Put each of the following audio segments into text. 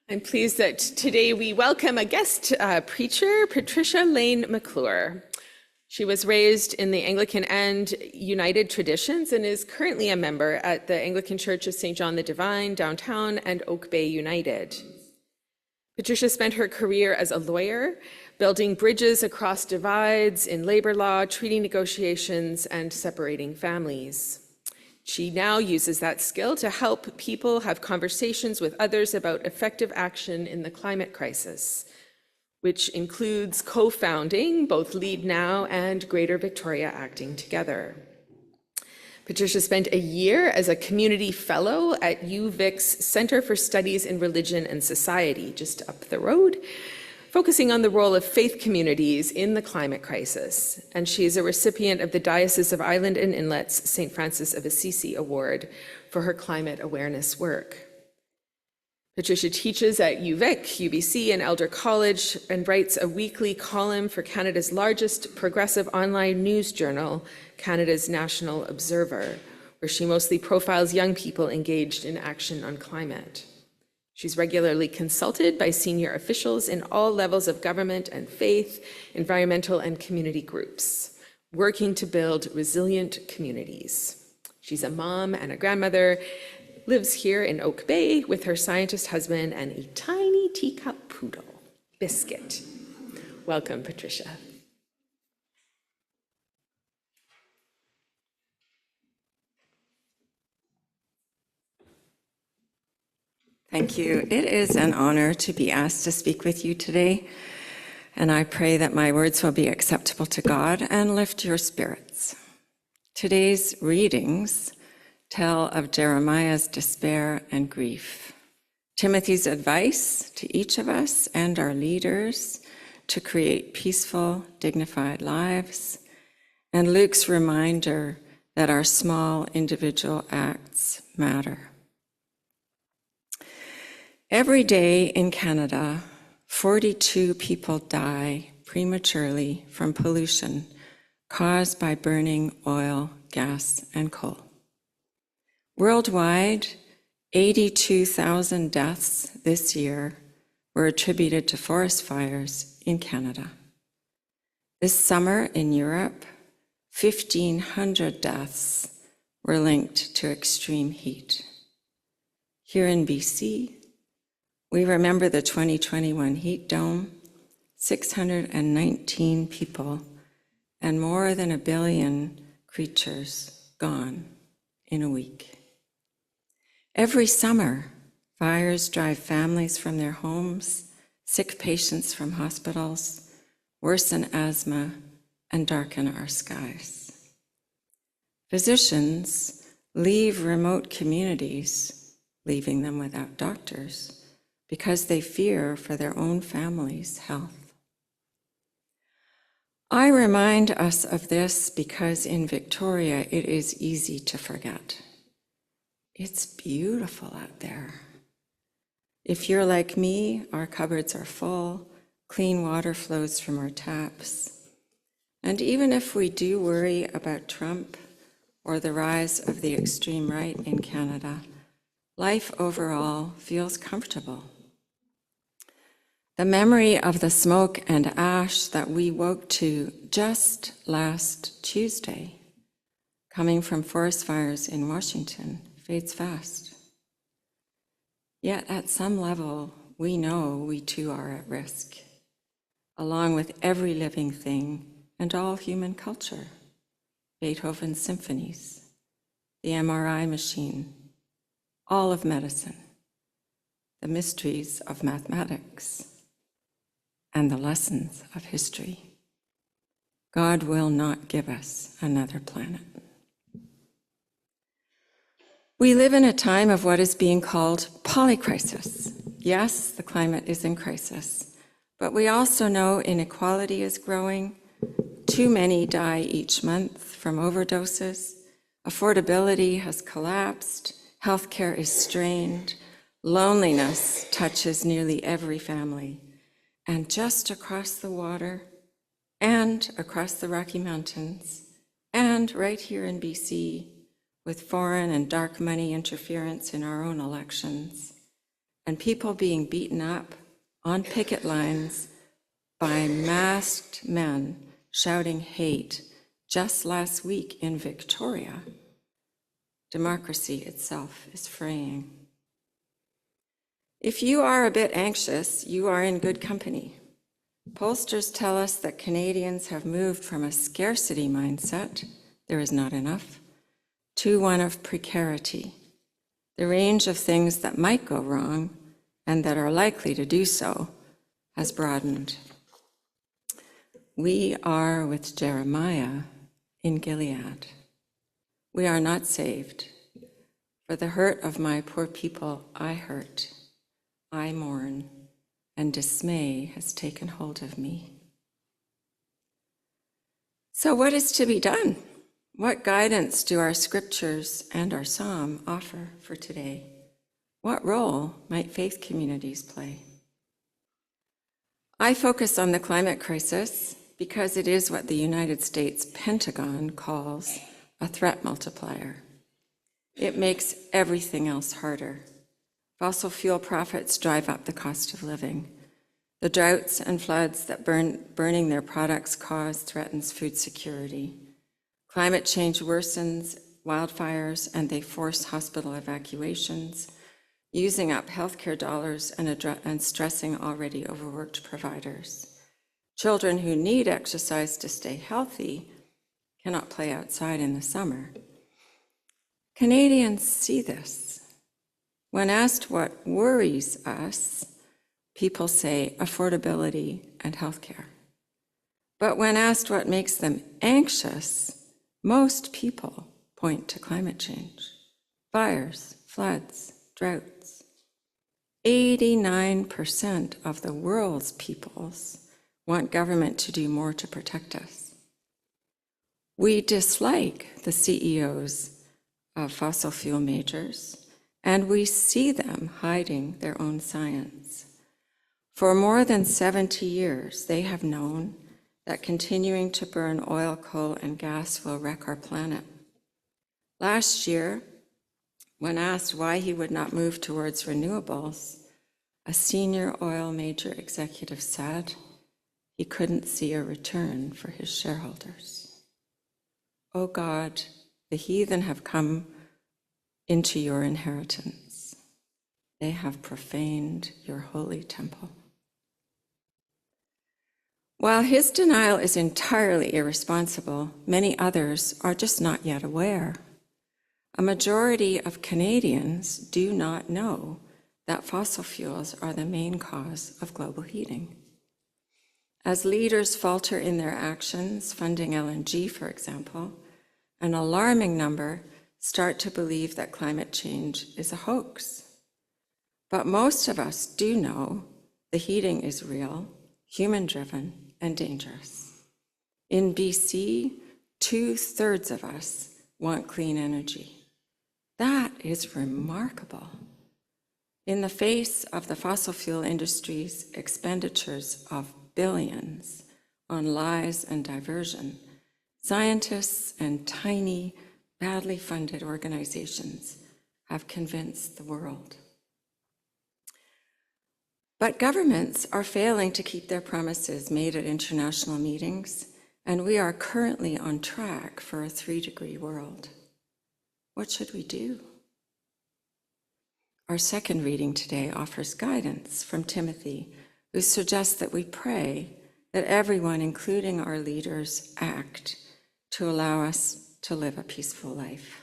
I'm pleased that today we welcome a guest preacher, Patricia Lane McClure. She was raised in the Anglican and United traditions and is currently a member at the Anglican Church of St. John the Divine, downtown, and Oak Bay United. Patricia spent her career as a lawyer, building bridges across divides in labor law, treaty negotiations, and separating families. She now uses that skill to help people have conversations with others about effective action in the climate crisis, which includes co-founding both Lead Now and Greater Victoria Acting Together. Patricia spent a year as a community fellow at UVic's Center for Studies in Religion and Society, just up the road, focusing on the role of faith communities in the climate crisis. And she is a recipient of the Diocese of Island and Inlet's St. Francis of Assisi Award for her climate awareness work. Patricia teaches at UVic, UBC, and Elder College and writes a weekly column for Canada's largest progressive online news journal, Canada's National Observer, where she mostly profiles young people engaged in action on climate. She's regularly consulted by senior officials in all levels of government and faith, environmental and community groups, working to build resilient communities. She's a mom and a grandmother, lives here in Oak Bay with her scientist husband and a tiny teacup poodle, Biscuit. Welcome, Patricia. Thank you. It is an honor to be asked to speak with you today, and I pray that my words will be acceptable to God and lift your spirits. Today's readings tell of Jeremiah's despair and grief, Timothy's advice to each of us and our leaders to create peaceful, dignified lives, and Luke's reminder that our small individual acts matter. Every day in Canada, 42 people die prematurely from pollution caused by burning oil, gas, and coal. Worldwide, 82,000 deaths this year were attributed to forest fires in Canada. This summer in Europe, 1,500 deaths were linked to extreme heat. Here in BC, we remember the 2021 heat dome, 619 people, and more than 1 billion creatures gone in a week. Every summer, fires drive families from their homes, sick patients from hospitals, worsen asthma, and darken our skies. Physicians leave remote communities, leaving them without doctors, because they fear for their own family's health. I remind us of this because in Victoria, it is easy to forget. It's beautiful out there. If you're like me, our cupboards are full, clean water flows from our taps. And even if we do worry about Trump or the rise of the extreme right in Canada, life overall feels comfortable. The memory of the smoke and ash that we woke to just last Tuesday, coming from forest fires in Washington, fades fast. Yet at some level, we know we too are at risk, along with every living thing and all human culture, Beethoven's symphonies, the MRI machine, all of medicine, the mysteries of mathematics, and the lessons of history. God will not give us another planet. We live in a time of what is being called polycrisis. Yes, the climate is in crisis, but we also know inequality is growing. Too many die each month from overdoses. Affordability has collapsed. Healthcare is strained. Loneliness touches nearly every family. And just across the water, and across the Rocky Mountains, and right here in BC, with foreign and dark money interference in our own elections, and people being beaten up on picket lines by masked men shouting hate just last week in Victoria, democracy itself is fraying. If you are a bit anxious, you are in good company. Pollsters tell us that Canadians have moved from a scarcity mindset, there is not enough, to one of precarity. The range of things that might go wrong and that are likely to do so has broadened. We are with Jeremiah in Gilead. We are not saved. For the hurt of my poor people I hurt, I mourn, and dismay has taken hold of me. So what is to be done? What guidance do our scriptures and our psalm offer for today? What role might faith communities play? I focus on the climate crisis because it is what the United States Pentagon calls a threat multiplier. It makes everything else harder. Fossil fuel profits drive up the cost of living. The droughts and floods that burning their products cause threatens food security. Climate change worsens wildfires and they force hospital evacuations, using up healthcare dollars and stressing already overworked providers. Children who need exercise to stay healthy cannot play outside in the summer. Canadians see this. When asked what worries us, people say affordability and healthcare. But when asked what makes them anxious, most people point to climate change, fires, floods, droughts. 89% of the world's peoples want government to do more to protect us. We dislike the CEOs of fossil fuel majors, and we see them hiding their own science. For more than 70 years, they have known that continuing to burn oil, coal, and gas will wreck our planet. Last year, when asked why he would not move towards renewables, a senior oil major executive said he couldn't see a return for his shareholders. Oh God, the heathen have come into your inheritance. They have profaned your holy temple. While his denial is entirely irresponsible, many others are just not yet aware. A majority of Canadians do not know that fossil fuels are the main cause of global heating. As leaders falter in their actions, funding LNG, for example, an alarming number start to believe that climate change is a hoax. But most of us do know the heating is real, human-driven, and dangerous. In BC, 2/3 of us want clean energy. That is remarkable. In the face of the fossil fuel industry's expenditures of billions on lies and diversion, scientists and tiny, badly funded organizations have convinced the world. But governments are failing to keep their promises made at international meetings, and we are currently on track for a 3-degree world. What should we do? Our second reading today offers guidance from Timothy, who suggests that we pray that everyone, including our leaders, act to allow us to live a peaceful life.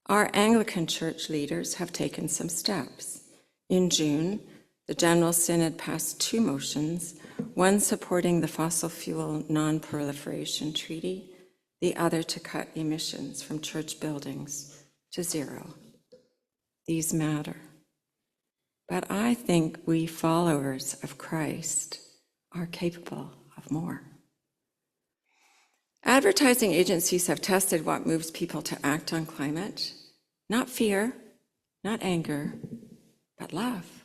Our Anglican Church leaders have taken some steps. In June, the General Synod passed 2 motions, one supporting the fossil fuel non-proliferation treaty, the other to cut emissions from church buildings to 0. These matter. But I think we followers of Christ are capable of more. Advertising agencies have tested what moves people to act on climate. Not fear, not anger, but love.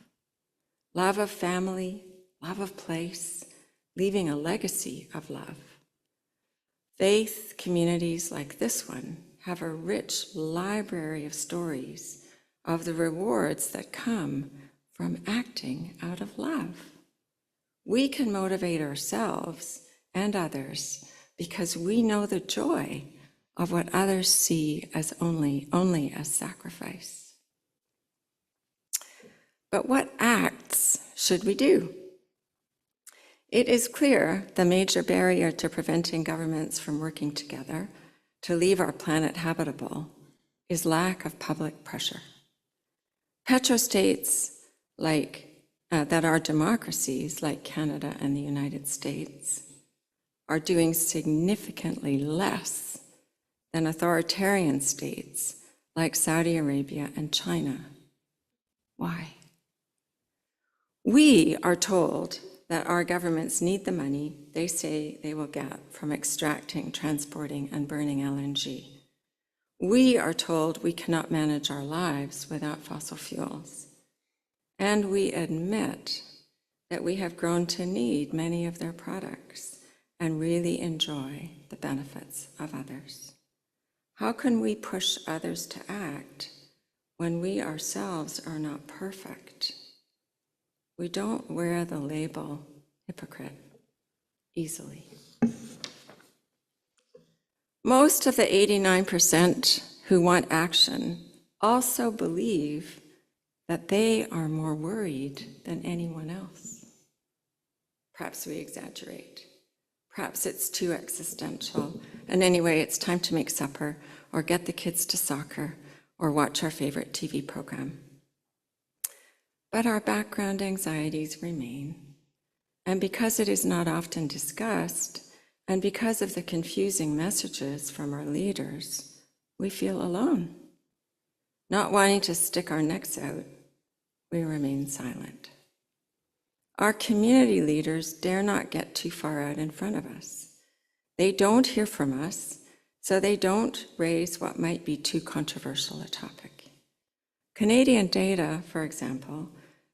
Love of family, love of place, leaving a legacy of love. Faith communities like this one have a rich library of stories of the rewards that come from acting out of love. We can motivate ourselves and others because we know the joy of what others see as only as sacrifice. But what acts should we do? It is clear the major barrier to preventing governments from working together to leave our planet habitable is lack of public pressure. Petrostates that are democracies like Canada and the United States are doing significantly less than authoritarian states like Saudi Arabia and China. Why? We are told that our governments need the money they say they will get from extracting, transporting, and burning LNG. We are told we cannot manage our lives without fossil fuels. And we admit that we have grown to need many of their products and really enjoy the benefits of others. How can we push others to act when we ourselves are not perfect? We don't wear the label hypocrite easily. Most of the 89% who want action also believe that they are more worried than anyone else. Perhaps we exaggerate. Perhaps it's too existential. And anyway, it's time to make supper or get the kids to soccer or watch our favorite TV program. But our background anxieties remain. And because it is not often discussed, and because of the confusing messages from our leaders, we feel alone. Not wanting to stick our necks out, we remain silent. Our community leaders dare not get too far out in front of us. They don't hear from us, so they don't raise what might be too controversial a topic. Canadian data, for example,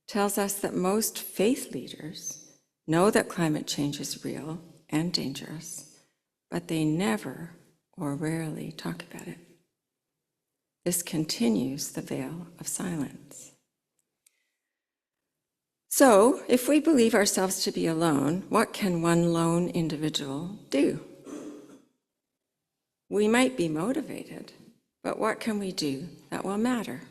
tells us that most faith leaders know that climate change is real and dangerous, but they never or rarely talk about it. This continues the veil of silence. So, if we believe ourselves to be alone, what can one lone individual do? We might be motivated, but what can we do that will matter?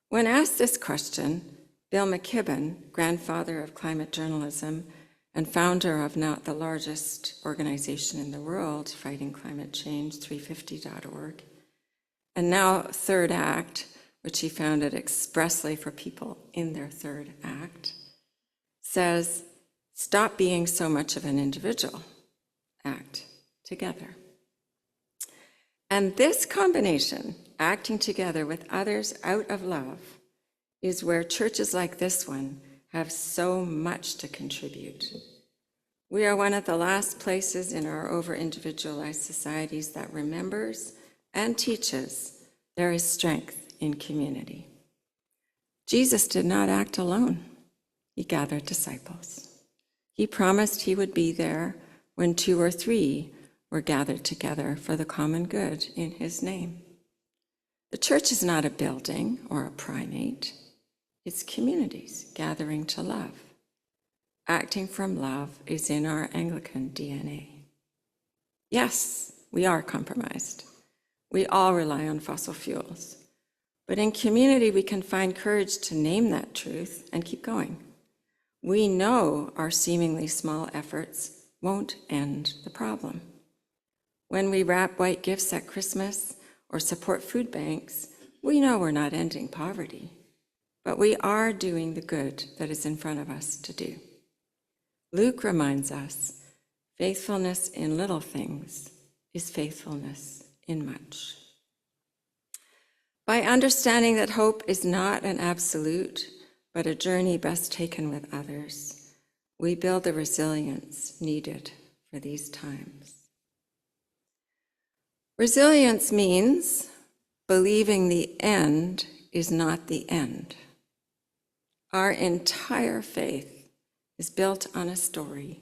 When asked this question, Bill McKibben, grandfather of climate journalism and founder of not the largest organization in the world fighting climate change, 350.org, and now Third Act, which he founded expressly for people in their third act, says, stop being so much of an individual, act together. And this combination, acting together with others out of love, is where churches like this one have so much to contribute. We are one of the last places in our over-individualized societies that remembers and teaches there is strength in community. Jesus did not act alone. He gathered disciples. He promised he would be there when 2 or 3 were gathered together for the common good in his name. The church is not a building or a primate. It's communities gathering to love. Acting from love is in our Anglican DNA. Yes, we are compromised. We all rely on fossil fuels. But in community, we can find courage to name that truth and keep going. We know our seemingly small efforts won't end the problem. When we wrap white gifts at Christmas or support food banks, we know we're not ending poverty, but we are doing the good that is in front of us to do. Luke reminds us, faithfulness in little things is faithfulness in much. By understanding that hope is not an absolute, but a journey best taken with others, we build the resilience needed for these times. Resilience means believing the end is not the end. Our entire faith is built on a story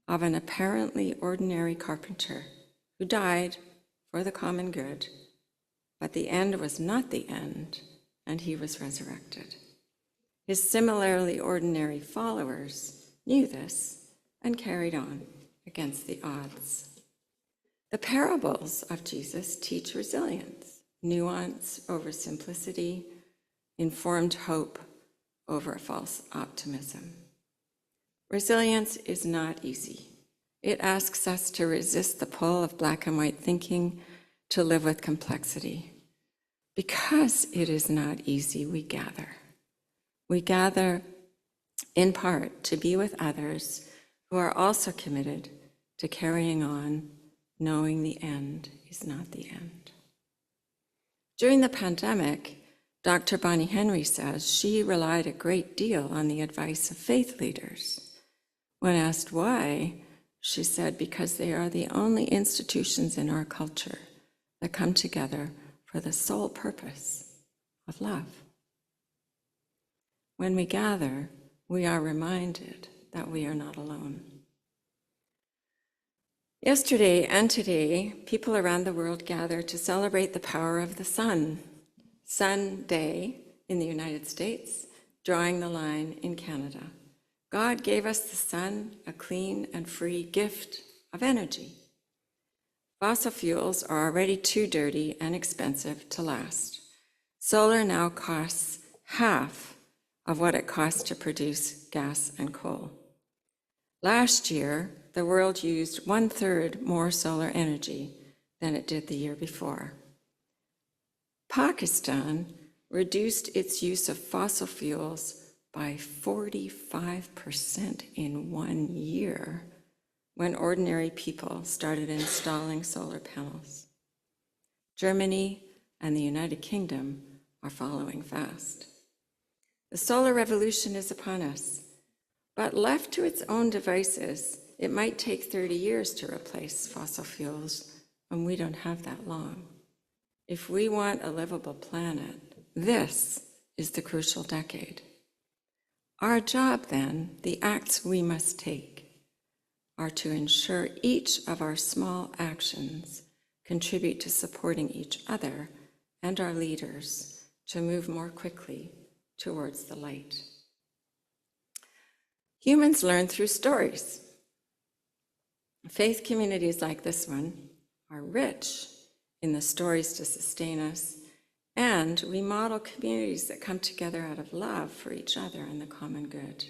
of an apparently ordinary carpenter who died for the common good, but the end was not the end, and he was resurrected. His similarly ordinary followers knew this and carried on against the odds. The parables of Jesus teach resilience, nuance over simplicity, informed hope over false optimism. Resilience is not easy. It asks us to resist the pull of black and white thinking, to live with complexity. Because it is not easy, we gather. We gather in part to be with others who are also committed to carrying on, knowing the end is not the end. During the pandemic, Dr. Bonnie Henry says she relied a great deal on the advice of faith leaders. When asked why, she said, because they are the only institutions in our culture that come together for the sole purpose of love. When we gather, we are reminded that we are not alone. Yesterday and today, people around the world gather to celebrate the power of the sun. Sun Day in the United States, drawing the line in Canada. God gave us the sun, a clean and free gift of energy. Fossil fuels are already too dirty and expensive to last. Solar now costs half of what it costs to produce gas and coal. Last year, the world used 1/3 more solar energy than it did the year before. Pakistan reduced its use of fossil fuels by 45% in 1 year when ordinary people started installing solar panels. Germany and the United Kingdom are following fast. The solar revolution is upon us, but left to its own devices, it might take 30 years to replace fossil fuels, and we don't have that long. If we want a livable planet, this is the crucial decade. Our job then, the acts we must take, are to ensure each of our small actions contribute to supporting each other and our leaders to move more quickly towards the light. Humans learn through stories. Faith communities like this one are rich in the stories to sustain us, and we model communities that come together out of love for each other and the common good.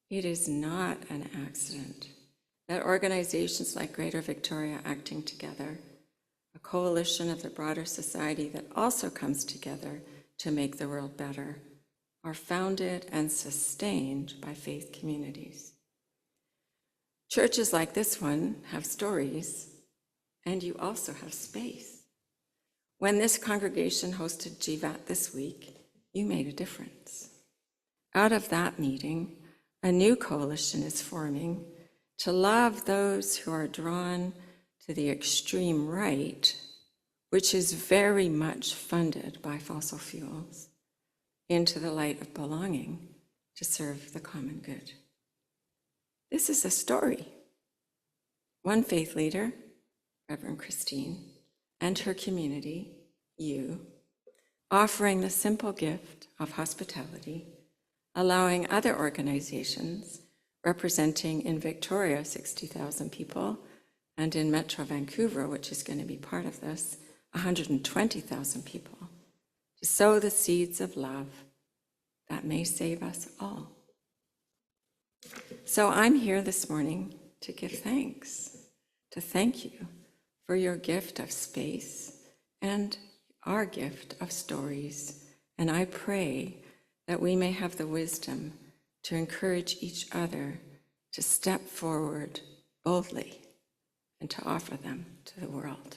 It is not an accident that organizations like Greater Victoria Acting Together, a coalition of the broader society that also comes together to make the world better, are founded and sustained by faith communities. Churches like this one have stories, and you also have space. When this congregation hosted GVAT this week, you made a difference. Out of that meeting, a new coalition is forming to love those who are drawn to the extreme right, which is very much funded by fossil fuels, into the light of belonging to serve the common good. This is a story. One faith leader, Reverend Christine, and her community, you, offering the simple gift of hospitality, allowing other organizations representing in Victoria 60,000 people, and in Metro Vancouver, which is going to be part of this, 120,000 people, to sow the seeds of love that may save us all. So I'm here this morning to give thanks, to thank you for your gift of space and our gift of stories. And I pray that we may have the wisdom to encourage each other to step forward boldly and to offer them to the world.